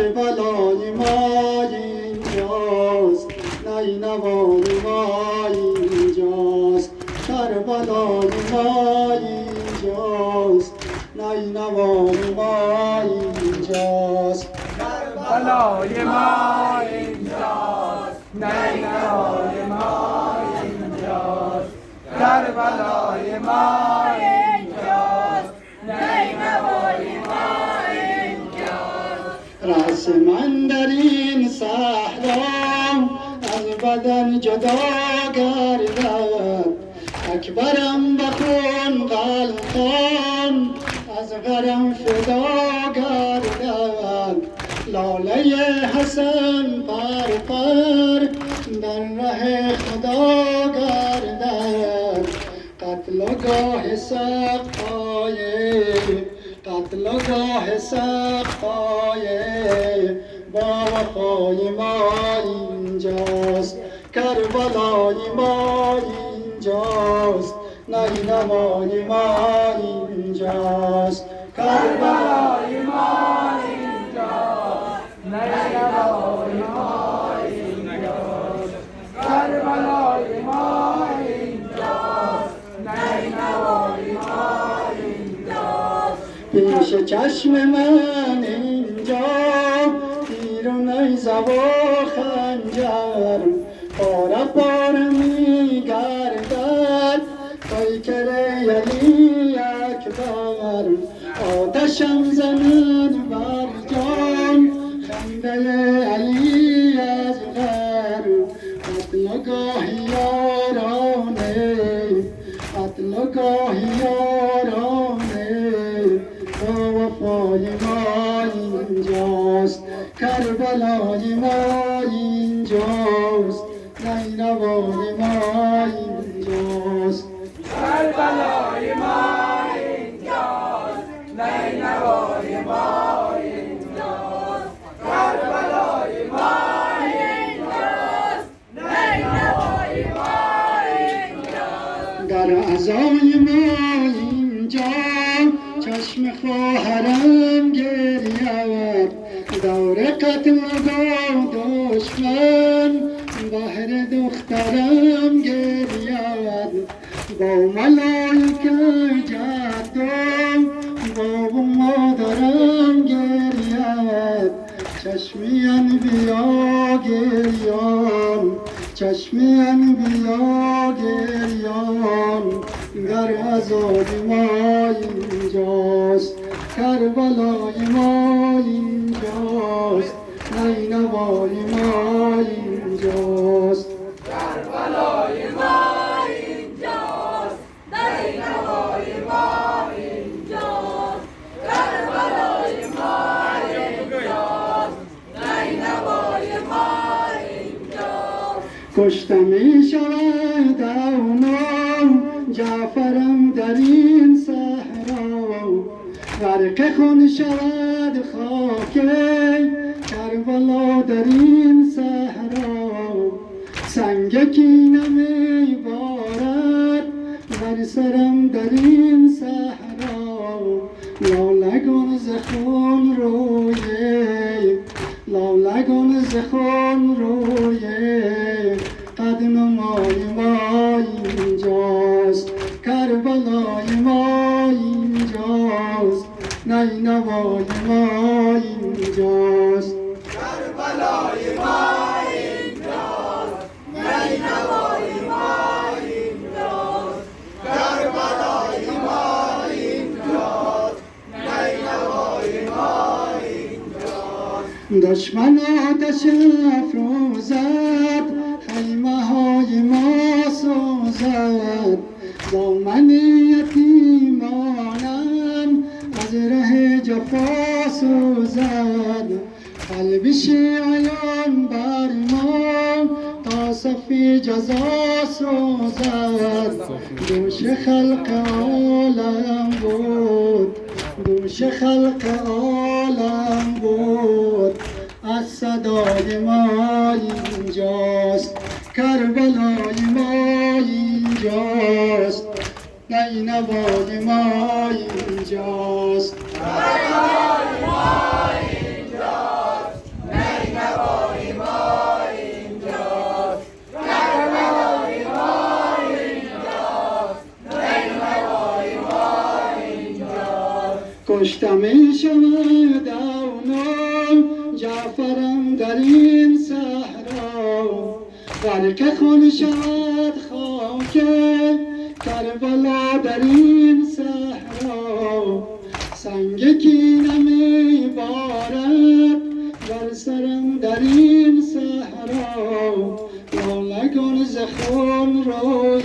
کربلای ما اینجاست، نینوای ما اینجاست، کربلای ما اینجاست، نینوای ما اینجاست، کربلای ما اینجاست، نینوای ما اینجاست، کربلای ما اینجاست، نینوای ما اینجاست. رأس من در این صحرا از بدن جدا گردد، اکبرم به خون غلطان از غرم فدا گردد، لاله حسن پر پر در ره خدا گردد، قتلگاه سقای قتلگاه سقای با وفای ما اینجاست، کربلای ما اینجاست، نینوای ما اینجاست، کربلای ما اینجاست، نینوای ما اینجاست، کربلای ما اینجاست، نینوای ما اینجاست. پیش چشم من اینجا تیر و نیزه و خنجر پاره پاره می گردد، پیکر علی اکبر آتشم زند بر جان، خنده علی اصغر، قتلگاه یارانه قتلگاه یارانه با وفای ما اینجاست، کربلای ما اینجاست، نینوای ما اینجاست، کربلای ما اینجاست، نینوای ما اینجاست، کربلای ما اینجاست، نینوای ما اینجاست. در عزای ما اینجا چشم خواهرم گرید، دور قتل و دشمن بهر دخترم گرید، با ملائکه جدم با مادرم گرید، چشمی انبیا گریان چشمی انبیا گریان، در عذاب ما اینجاست، کربلای ما اینجاست، نینوای ما اینجاست، کربلای ما اینجاست، نینوای ما اینجاست، کربلای ما اینجاست، نینوای ما اینجاست. کشته می شود اونام جعفرم در این صحرا، غرق خون شود خاک کربلا در این صحرا، سنگ کینه می بارد بر سرم در این صحرا، لالگون ز خون روی لالگون ز خون روی، قد نمای ما اینجاست، کربلای ما اینجاست، نینوای ما اینجاست، کربلای ما اینجاست، نینوای ما اینجاست، کربلای ما اینجاست، نینوای ما اینجاست. دشمن آتش افروزد، خیمه های ما سوزد، دامن یتیمانم از ره جفا سوزد، قلب شیعیان بر ما تا صفی جزا سوزد، دوش خلق عالم بود دوش خلق عالم بود، از صدای ما اینجاست، کربلای ما اینجاست، نینوای ما اینجاست، کربلای ما اینجاست، کشته می شود اونان جعفرم در این صحرا غرق خون شود خاک کربلا در این صحرا سنگ کینه می بارد بر سرم در این صحرا لالگان ز خون روی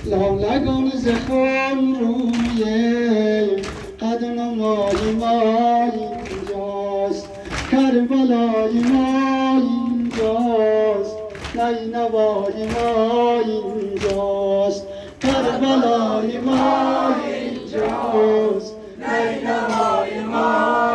لالگان ز خون روی قد نمای ما اینجاست کربلای ما اینجاست نینوای ما اینجاست کربلای ما اینجاست نینوای ما